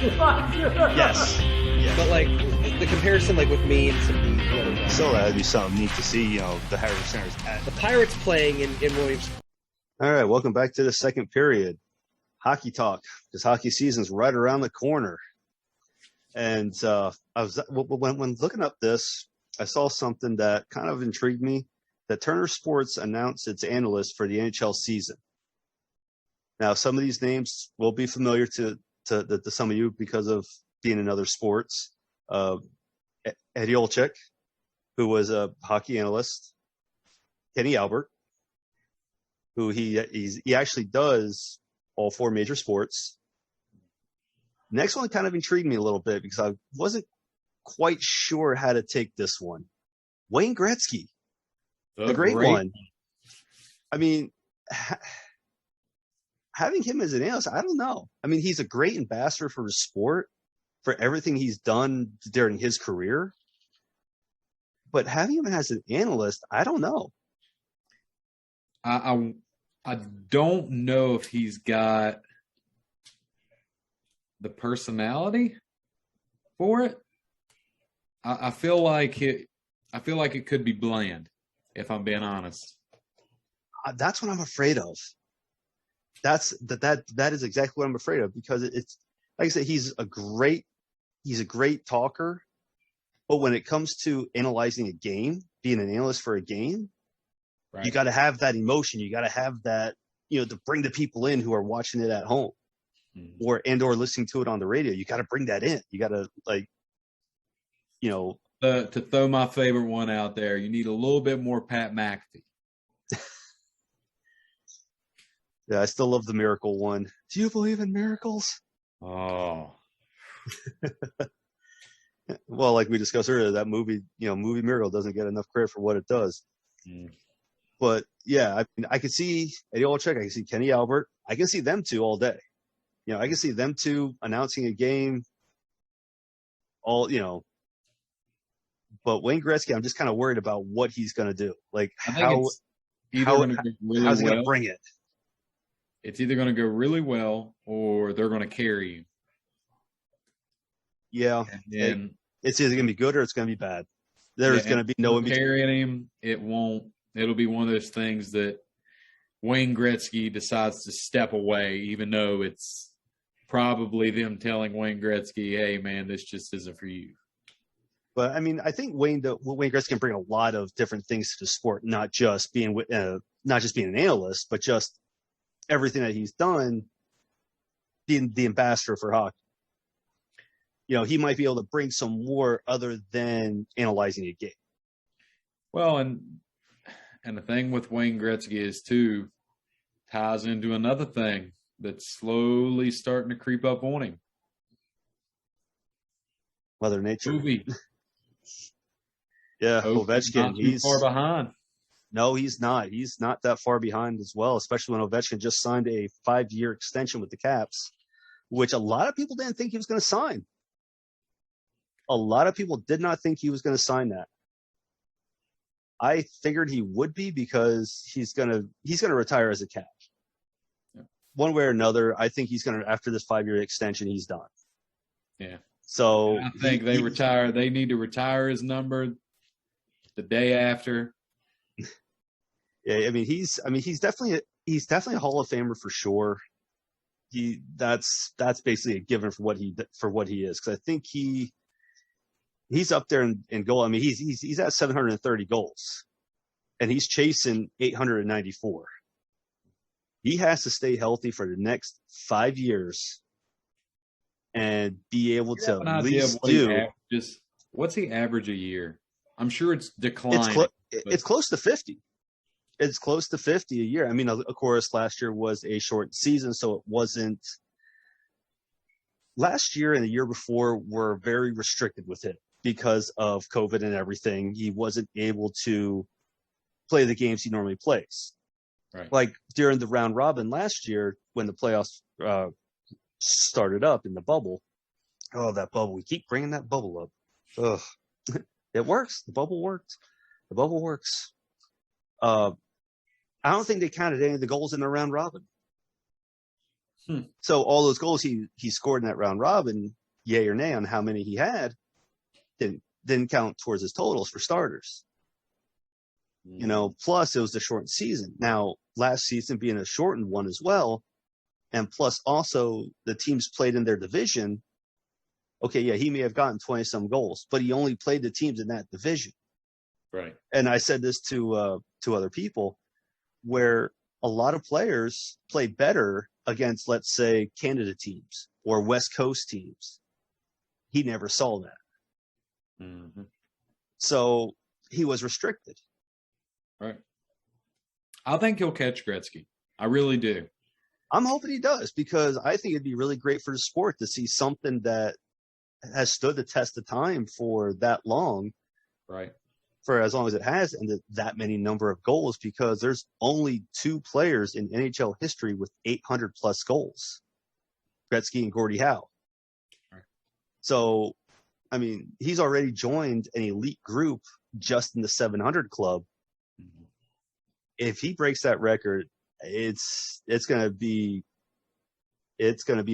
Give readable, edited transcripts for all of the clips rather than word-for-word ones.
Yes. Yeah. But like the comparison, like with me and some of the other guys. So that'd be something neat to see, the Harris Centers. The Pirates playing in Williams. All right, welcome back to the second period. Hockey talk, because hockey season's right around the corner. And when looking up this, I saw something that kind of intrigued me, that Turner Sports announced its analyst for the NHL season. Now, some of these names will be familiar to some of you because of being in other sports. Eddie Olczyk, who was a hockey analyst. Kenny Albert, who he actually does all four major sports. Next one kind of intrigued me a little bit because I wasn't quite sure how to take this one. Wayne Gretzky, the great one. I mean, having him as an analyst, I don't know. I mean, he's a great ambassador for his sport, for everything he's done during his career. But having him as an analyst, I don't know. I don't know if he's got the personality for it. I feel like it could be bland, if I'm being honest. That's what I'm afraid of. That is exactly what I'm afraid of, because it's like I said, he's a great talker, but when it comes to analyzing a game, being an analyst for a game, right, you got to have that emotion. You got to have that, to bring the people in who are watching it at home, or listening to it on the radio. You got to bring that in. You got to to throw my favorite one out there. You need a little bit more Pat McAfee. Yeah, I still love the miracle one. Do you believe in miracles? Oh. Well, like we discussed earlier, that movie Miracle doesn't get enough credit for what it does. But yeah, I mean, I could see Eddie Olczyk, I can see Kenny Albert, I can see them two all day. I can see them two announcing a game. But Wayne Gretzky, I'm just kind of worried about what he's going to do. Like how's he going to bring it? It's either going to go really well or they're going to carry you. Yeah, and it's either going to be good or it's going to be bad. There's going to be no in between. Carrying him, it won't. It'll be one of those things that Wayne Gretzky decides to step away, even though it's probably them telling Wayne Gretzky, "Hey, man, this just isn't for you." But I mean, I think Wayne Gretzky can bring a lot of different things to the sport, not just being an analyst, but just everything that he's done, being the ambassador for hockey. He might be able to bring some more other than analyzing a game. Well, and the thing with Wayne Gretzky is too, ties into another thing that's slowly starting to creep up on him. Mother Nature. Movie. Yeah, Ovechkin. He's far behind. No, he's not. He's not that far behind as well, especially when Ovechkin just signed a 5-year extension with the Caps, which a lot of people didn't think he was going to sign. A lot of people did not think he was going to sign that. I figured he would be, because he's going to retire as a Cap. Yeah. One way or another, I think he's going to, after this 5-year extension, he's done. Yeah. So I think they retire. They need to retire his number the day after. Yeah, I mean he's definitely a Hall of Famer for sure. That's basically a given for what he is, because I think he's up there in goal. I mean he's at 730 goals, and he's chasing 894. He has to stay healthy for the next 5 years and be able to at least do. What's he average a year? I'm sure it's declining. It's close to 50. It's close to 50 a year. I mean, of course, last year was a short season, so it wasn't. Last year and the year before were very restricted with it because of COVID and everything. He wasn't able to play the games he normally plays. Right. Like during the round robin last year, when the playoffs started up in the bubble. Oh, that bubble. We keep bringing that bubble up. Ugh. It works. The bubble worked. The bubble works. I don't think they counted any of the goals in the round robin. So all those goals he scored in that round robin, yay or nay on how many he had, didn't count towards his totals for starters. Plus it was the shortened season. Now, last season being a shortened one as well, and plus also the teams played in their division. Okay, yeah, he may have gotten 20-some goals, but he only played the teams in that division. Right. And I said this to other people, where a lot of players play better against, let's say, Canada teams or West Coast teams. He never saw that. Mm-hmm. So he was restricted. Right. I think he'll catch Gretzky. I really do. I'm hoping he does, because I think it'd be really great for the sport to see something that has stood the test of time for that long. Right. For as long as it has, and that many number of goals, because there's only 2 players in NHL history with 800 plus goals, Gretzky and Gordie Howe. Right. So, I mean, he's already joined an elite group just in the 700 club. Mm-hmm. If he breaks that record, it's going to be I think it's going to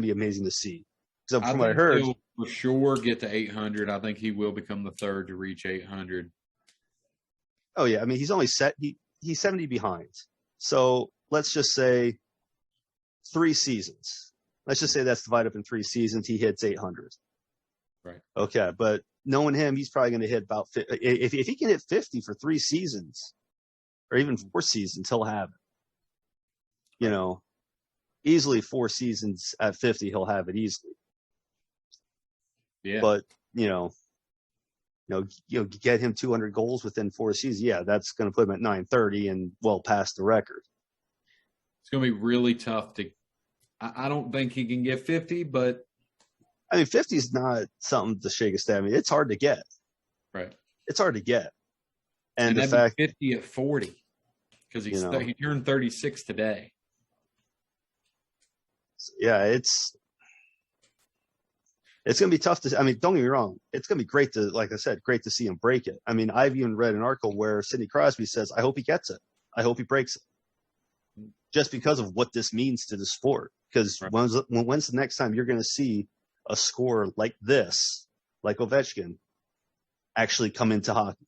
be amazing to see. So from what I heard, he'll for sure get to 800. I think he will become the third to reach 800. Oh yeah, I mean, he's only he's 70 behind. So let's just say 3 seasons. Let's just say that's divided up in 3 seasons. He hits 800. Right. Okay, but knowing him, he's probably going to hit about 50. If he can hit 50 for 3 seasons, or even 4 seasons, he'll have it. Easily 4 seasons at 50, he'll have it easily. Yeah. But get him 200 goals within 4 seasons. Yeah, that's going to put him at 930 and well past the record. It's going to be really tough to. I don't think he can get 50, but I mean, 50 is not something to shake a stick. I mean, it's hard to get. Right. It's hard to get. And the that'd fact be 50 at 40, because he turned 36 today. Yeah, it's going to be tough to. I mean, don't get me wrong. It's going to be great to, like I said, great to see him break it. I mean, I've even read an article where Sidney Crosby says, "I hope he gets it. I hope he breaks it," just because of what this means to the sport. Because when's the next time you're going to see a scorer like this, like Ovechkin, actually come into hockey?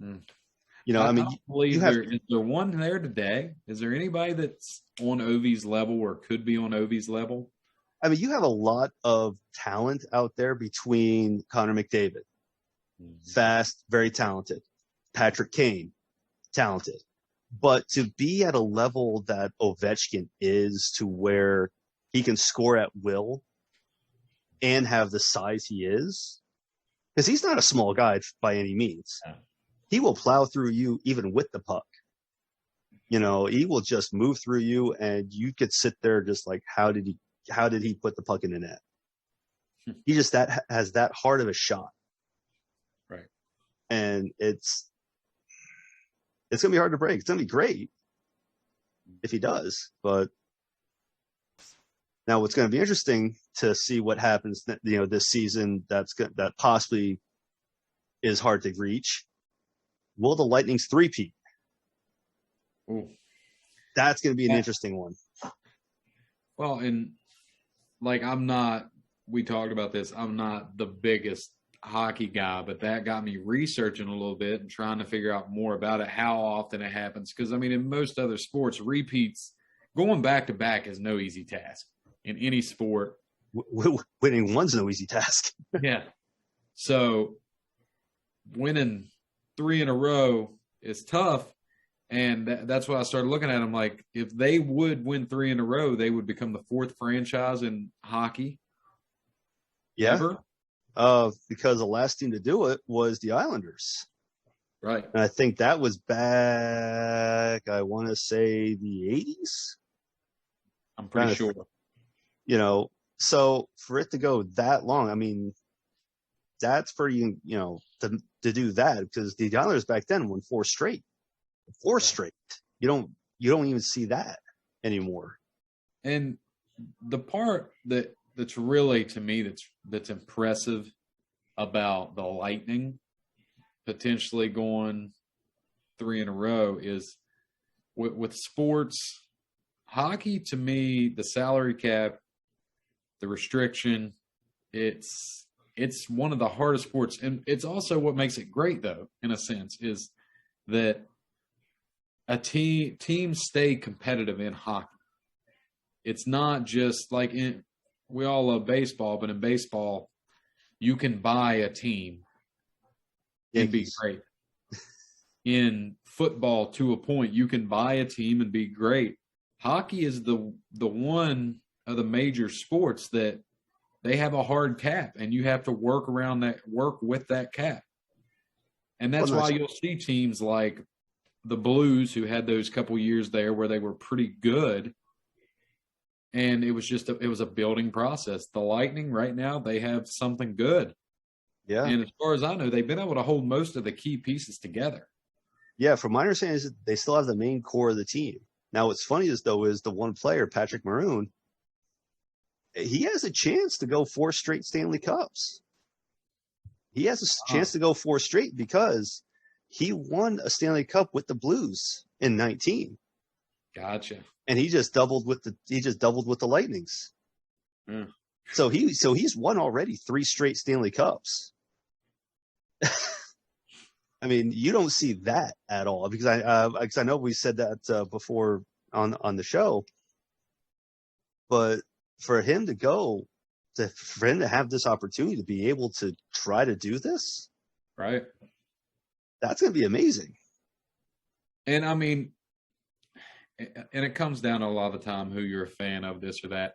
I mean, is there one there today? Is there anybody that's on Ovi's level or could be on Ovi's level? I mean, you have a lot of talent out there between Connor McDavid, fast, very talented, Patrick Kane, talented. But to be at a level that Ovechkin is, to where he can score at will and have the size he is, because he's not a small guy by any means. Yeah. He will plow through you even with the puck. He will just move through you, and you could sit there just like, how did he put the puck in the net? He just has that hard of a shot. Right. And it's going to be hard to break. It's going to be great if he does. But now what's going to be interesting to see what happens, this season that possibly is hard to reach. Will the Lightning's three-peat? Ooh. That's going to be an interesting one. Well, and we talked about this, I'm not the biggest hockey guy, but that got me researching a little bit and trying to figure out more about it, how often it happens. Because, I mean, in most other sports, repeats, going back-to-back is no easy task in any sport. Winning one's no easy task. Yeah. So winning 3 in a row is tough. And that's why I started looking at them like, if they would win 3 in a row, they would become the 4th franchise in hockey. Yeah. Ever. Because the last team to do it was the Islanders. Right. And I think that was back, I want to say the 80s. I'm pretty sure. So for it to go that long, I mean, that's pretty, to do that, because the Islanders back then won 4 straight. 4 straight. You don't even see that anymore. And the part that's really, to me, that's impressive about the Lightning potentially going 3 in a row is with sports, hockey to me, the salary cap, the restriction, it's one of the hardest sports, and it's also what makes it great, though, in a sense, is that teams stay competitive in hockey. It's not just like we all love baseball, but in baseball, you can buy a team and be great. In football, to a point, you can buy a team and be great. Hockey is the one of the major sports that they have a hard cap, and you have to work with that cap. And that's why you'll see teams like the Blues, who had those couple years there where they were pretty good, and it was a building process. The Lightning right now, they have something good. Yeah. And as far as I know, they've been able to hold most of the key pieces together. Yeah, from my understanding is that they still have the main core of the team. Now, what's funny is the one player, Patrick Maroon, he has a chance to go 4 straight Stanley Cups. He has a chance to go 4 straight because he won a Stanley Cup with the Blues in 19. Gotcha. And he just doubled with the Lightnings. Mm. So he's won already 3 straight Stanley Cups. I mean, you don't see that at all because I know we said that before on the show, but for him to have this opportunity to be able to try to do this, right? That's going to be amazing. And I mean, and it comes down to a lot of the time who you're a fan of, this or that.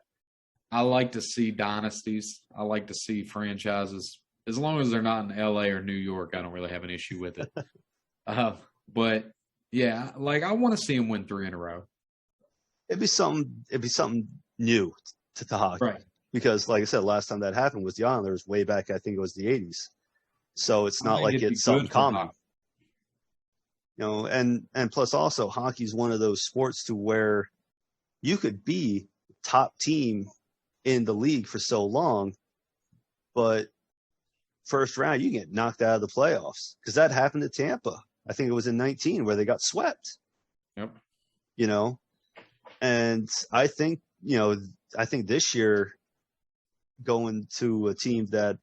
I like to see dynasties. I like to see franchises. As long as they're not in LA or New York, I don't really have an issue with it. But yeah, like I want to see him win 3 in a row. It'd be something new to the hockey. Right. Because like I said, last time that happened was the Islanders way back, I think it was the 80s. So it's not like it's something common. You know, and plus also hockey's one of those sports to where you could be top team in the league for so long, but first round you get knocked out of the playoffs, because that happened to Tampa. I think it was in 19 where they got swept. Yep. You know, and I think this year going to a team that,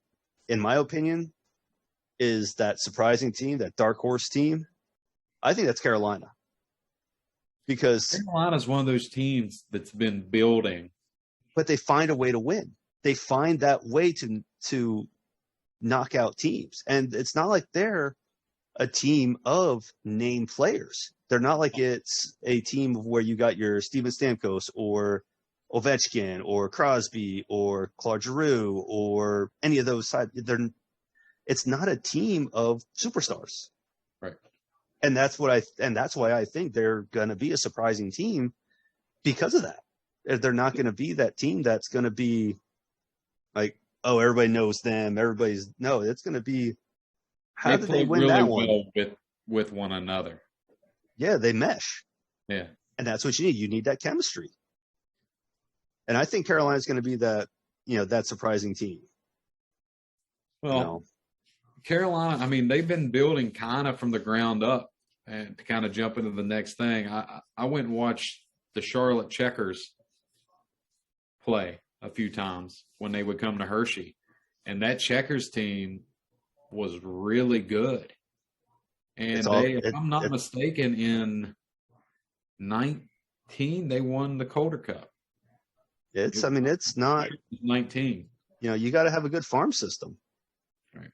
in my opinion, is that surprising team, that dark horse team, I think that's Carolina. Because Carolina's one of those teams that's been building. But they find a way to win. They find that way to knock out teams. And it's not like they're a team of name players. They're not like it's a team where you got your Steven Stamkos or Ovechkin or Crosby or Claude Giroux or any of those side. It's not a team of superstars. Right. And that's why I think they're going to be a surprising team because of that. They're not going to be that team that's going to be like, oh, everybody knows them. It's going to be, how did they win really that one? Well with one another. Yeah, they mesh. Yeah. And that's what you need. You need that chemistry. And I think Carolina's going to be that surprising team. Well, Carolina, I mean, they've been building kind of from the ground up, and to kind of jump into the next thing. I went and watched the Charlotte Checkers play a few times when they would come to Hershey, and that Checkers team was really good. And if I'm not mistaken, in 19 they won the Calder Cup. It's not 19. You got to have a good farm system. Right.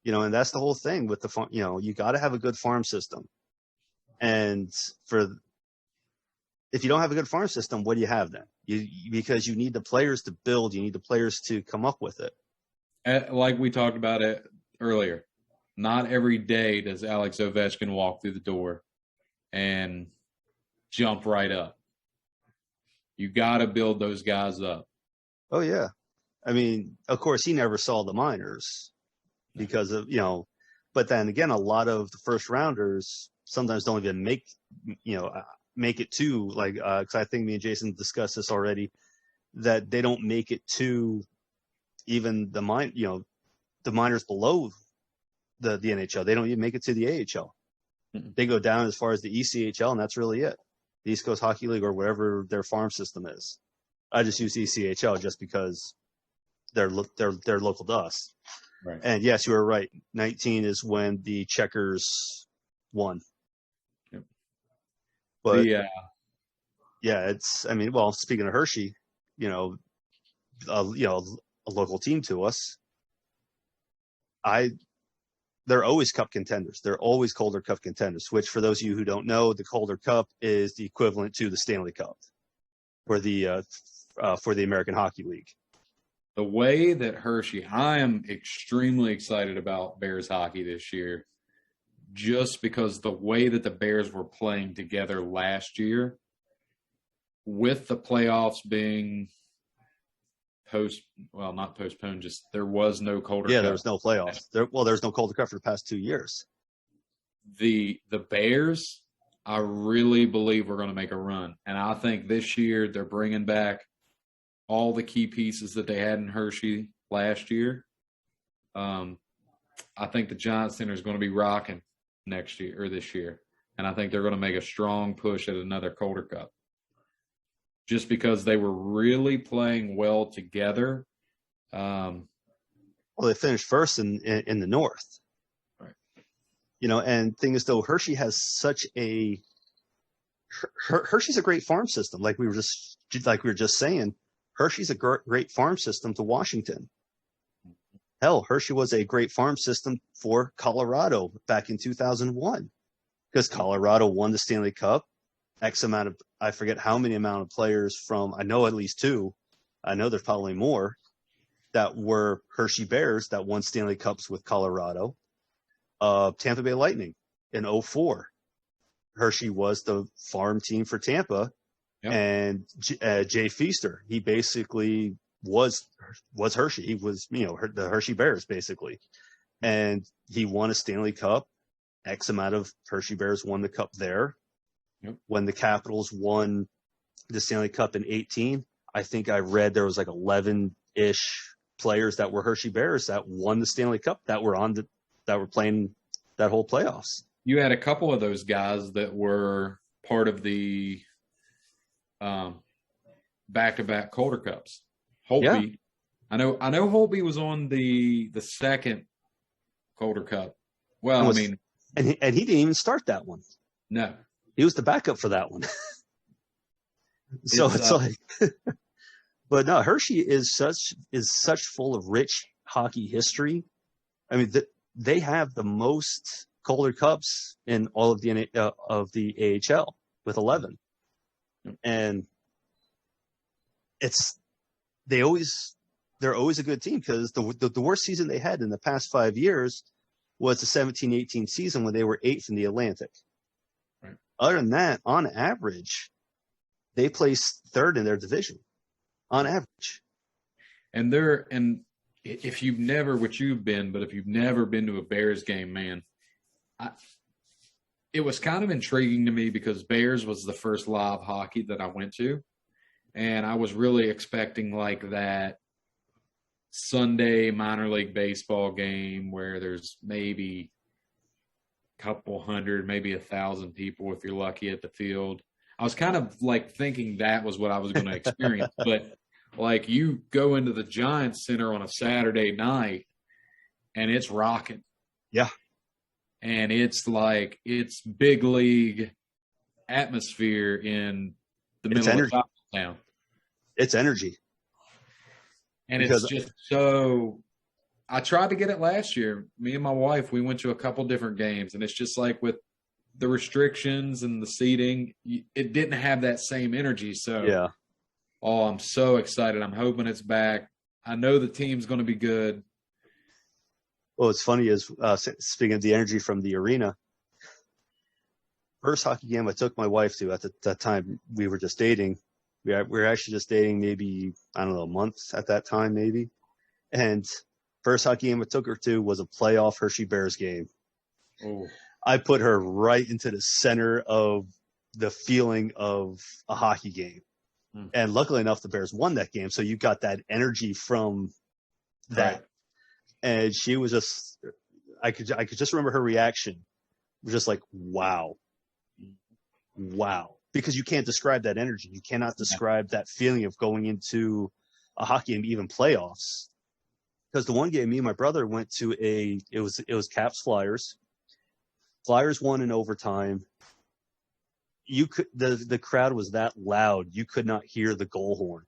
And that's the whole thing with the farm. You got to have a good farm system. And if you don't have a good farm system, what do you have then? Because you need the players to build, you need the players to come up with it. Like we talked about it earlier, not every day does Alex Ovechkin walk through the door and jump right up. You got to build those guys up. Oh, yeah. I mean, of course, he never saw the minors because of, but then again, a lot of the first rounders sometimes don't even make it to, like, because I think me and Jason discussed this already, that they don't make it to even the minors below the NHL. They don't even make it to the AHL. Mm-hmm. They go down as far as the ECHL, and that's really it. the East Coast Hockey League or whatever their farm system is. I just use ECHL just because they're local to us. Right. And yes, you were right. 19 is when the Checkers won. Yep. But yeah, it's. I mean, well, speaking of Hershey, a local team to us. They're always Cup contenders. They're always Calder Cup contenders. Which, for those of you who don't know, the Calder Cup is the equivalent to the Stanley Cup for the American Hockey League. The way that Hershey, I am extremely excited about Bears hockey this year, just because the way that the Bears were playing together last year, with the playoffs being not postponed, just there was no Calder Cup. Yeah, there was no playoffs. There's no Calder Cup for the past 2 years. The Bears, I really believe we're going to make a run. And I think this year they're bringing back all the key pieces that they had in Hershey last year. I think the Giants Center is going to be rocking next year or this year. And I think they're going to make a strong push at another Calder Cup. Just because they were really playing well together. Well, they finished first in the North. Right. And thing is, though, Hershey has such a Hershey's a great farm system. Like we were just saying, Hershey's a great farm system to Washington. Hell, Hershey was a great farm system for Colorado back in 2001 because Colorado won the Stanley Cup. X amount of, I forget how many amount of players from, I know at least two, I know there's probably more, that were Hershey Bears that won Stanley Cups with Colorado. Tampa Bay Lighting in 2004. Hershey was the farm team for Tampa. Yep. And Jay Feaster, he basically was Hershey. He was, the Hershey Bears basically. And he won a Stanley Cup. X amount of Hershey Bears won the cup there. Yep. When the Capitals won the Stanley Cup in 2018, I think I read there was like 11-ish players that were Hershey Bears that won the Stanley Cup that were playing that whole playoffs. You had a couple of those guys that were part of the back-to-back Calder Cups. Holtby, yeah. I know Holtby was on the second Calder Cup. Well, and he didn't even start that one. No. He was the backup for that one. So it's like, but no, Hershey is such full of rich hockey history. I mean, they have the most Calder Cups in all of the AHL with 11, and they're always a good team because the worst season they had in the past 5 years was the 17-18 season when they were 8th in the Atlantic. Right. Other than that, on average, they placed 3rd in their division, on average. And if you've never, which you've been, but if you've never been to a Bears game, man, it was kind of intriguing to me because Bears was the first live hockey that I went to. And I was really expecting like that Sunday minor league baseball game where there's maybe a couple hundred, maybe 1,000 people if you're lucky at the field. I was kind of like thinking that was what I was going to experience. But like you go into the Giants Center on a Saturday night and it's rocking. Yeah. And it's like it's big league atmosphere in the middle of town. It's energy. And it's just so – I tried to get it last year. Me and my wife, we went to a couple different games, and it's just like with the restrictions and the seating, it didn't have that same energy. So, yeah. Oh, I'm so excited. I'm hoping it's back. I know the team's going to be good. Well, what's funny is, speaking of the energy from the arena, first hockey game I took my wife to at that time we were just dating. We were actually just dating maybe, I don't know, a month at that time maybe. And first hockey game I took her to was a playoff Hershey Bears game. Oh. I put her right into the center of the feeling of a hockey game. Mm. And luckily enough, the Bears won that game. So you got that energy from that. Right. And she was just, I could just remember her reaction. It was just like, wow. because you can't describe that energy. You cannot describe that feeling of going into a hockey game, even playoffs. Because the one game me and my brother went to it was Caps Flyers. Flyers won in overtime. The crowd was that loud you could not hear the goal horn.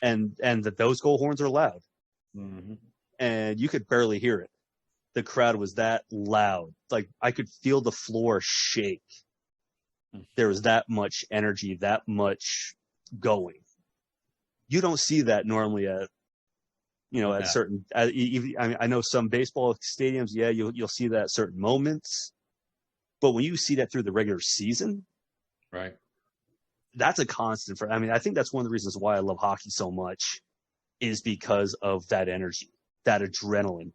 And those goal horns are loud. Mm-hmm. And you could barely hear it. The crowd was that loud. Like I could feel the floor shake. There was that much energy, that much going. You don't see that normally at certain. I know some baseball stadiums. Yeah, you'll see that at certain moments. But when you see that through the regular season, right, that's a constant. I think that's one of the reasons why I love hockey so much, is because of that energy, that adrenaline.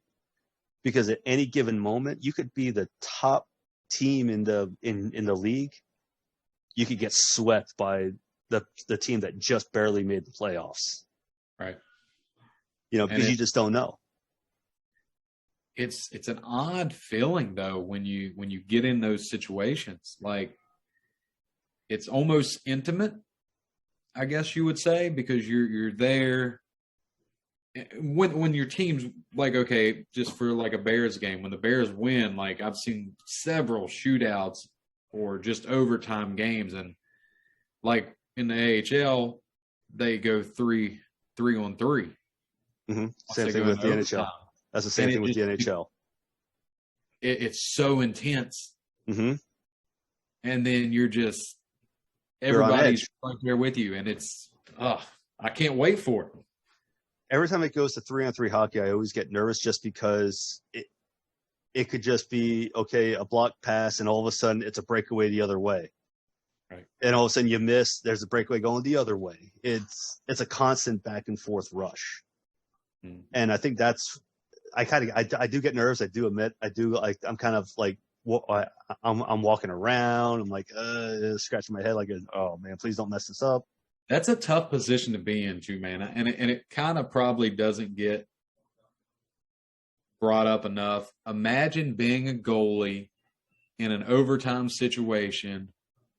Because at any given moment, you could be the top team in the league. You could get swept by the team that just barely made the playoffs. Right. Because you just don't know. It's an odd feeling though when you get in those situations. Like it's almost intimate, I guess you would say, because you're there. When your team's like, okay, just for like a Bears game, when the Bears win, like I've seen several shootouts or just overtime games, and like in the AHL, they go 3-3 on 3. Mm-hmm. Same thing with the NHL. That's the same thing with the NHL. It's so intense, mm-hmm. And then everybody's right there with you, and it's I can't wait for it. Every time it goes to 3-on-3 hockey, I always get nervous just because it could just be, okay, a block pass, and all of a sudden it's a breakaway the other way. Right. And all of a sudden you miss, there's a breakaway going the other way. It's a constant back and forth rush. Mm. And I think that's, I do get nervous. I do admit, I'm kind of like, I'm walking around. I'm like, scratching my head like, oh man, please don't mess this up. That's a tough position to be in too, man. And it kind of probably doesn't get brought up enough. Imagine being a goalie in an overtime situation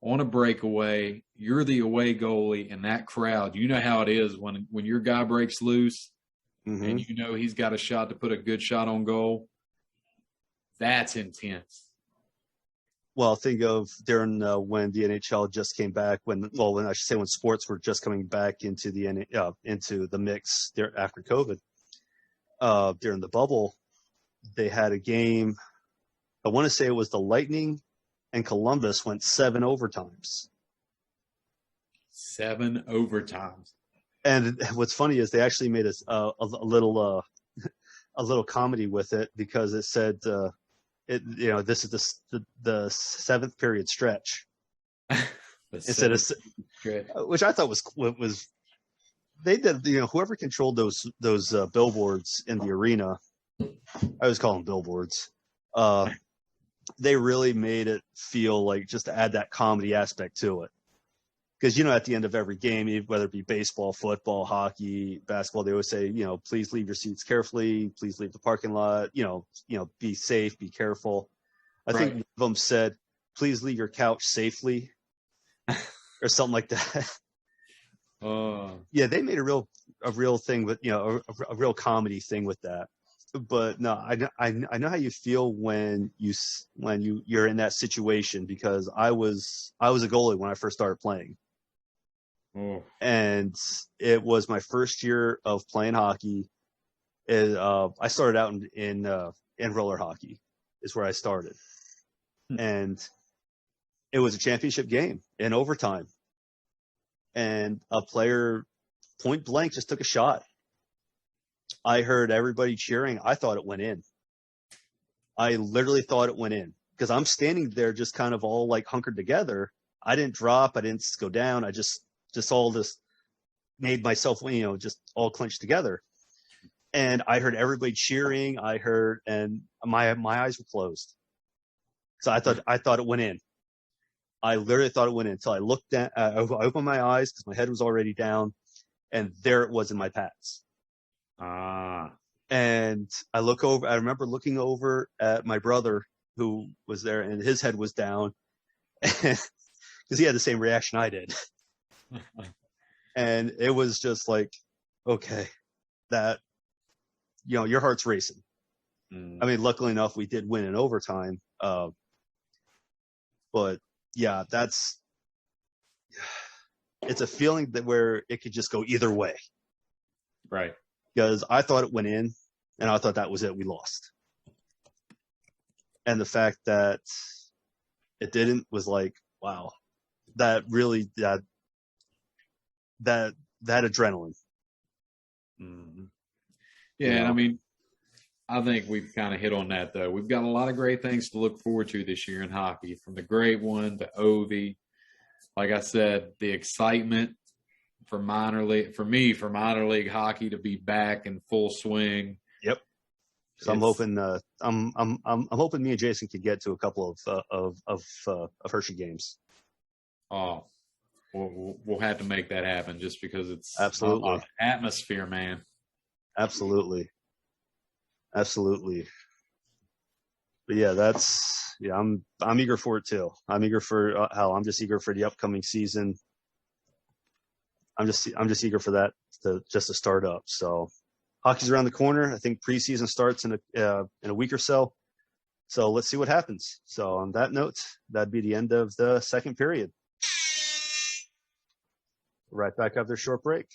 on a breakaway. You're the away goalie in that crowd. You know how it is when your guy breaks loose, mm-hmm. and you know he's got a shot to put a good shot on goal. That's intense. Well, think of during when the NHL just came back, when sports were just coming back into the mix there after COVID. During the bubble, they had a game. I want to say it was the Lightning and Columbus went 7 overtimes. 7 overtimes. And what's funny is they actually made a little comedy with it, because it said. This is the 7th period stretch. Instead of, which I thought was they did. Whoever controlled those billboards in the arena, I always call them billboards. They really made it feel like, just to add that comedy aspect to it. Because, at the end of every game, whether it be baseball, football, hockey, basketball, they always say, please leave your seats carefully. Please leave the parking lot. Be safe, be careful. I think one of them said, please leave your couch safely, or something like that. Yeah, they made a real thing with, a real comedy thing with that. But no, I know how you feel when you're in that situation, because I was a goalie when I first started playing. Oh. And it was my first year of playing hockey. I started out in roller hockey is where I started. And it was a championship game in overtime. And a player point blank just took a shot. I heard everybody cheering. I thought it went in. I literally thought it went in, because I'm standing there just kind of all like hunkered together. I didn't drop. I didn't go down. I just all this made myself, just all clenched together. And I heard everybody cheering. And my eyes were closed. So I thought it went in. I literally thought it went in until I looked down. I opened my eyes because my head was already down, and there it was in my pads. And I remember looking over at my brother who was there, and his head was down. because he had the same reaction I did. And it was just like, okay, that, your heart's racing. I mean, luckily enough, we did win in overtime. But yeah, it's a feeling that where it could just go either way. Right. Because I thought it went in, and I thought that was it. We lost. And the fact that it didn't was like, wow, that really, that adrenaline. Mm-hmm. Yeah, and I mean, I think we've kind of hit on that, though. We've got a lot of great things to look forward to this year in hockey, from the Great One to Ovi. Like I said, the excitement for minor league hockey to be back in full swing. Yep. So I'm hoping, I'm hoping me and Jason could get to a couple of Hershey games. Oh, we'll have to make that happen just because it's absolutely atmosphere, man. Absolutely. But yeah, I'm eager for it too. I'm eager for I'm just eager for the upcoming season. I'm just eager for that to start up. So hockey's around the corner. I think preseason starts in a week or so. So let's see what happens. So on that note, that'd be the end of the second period. Right back after a short break.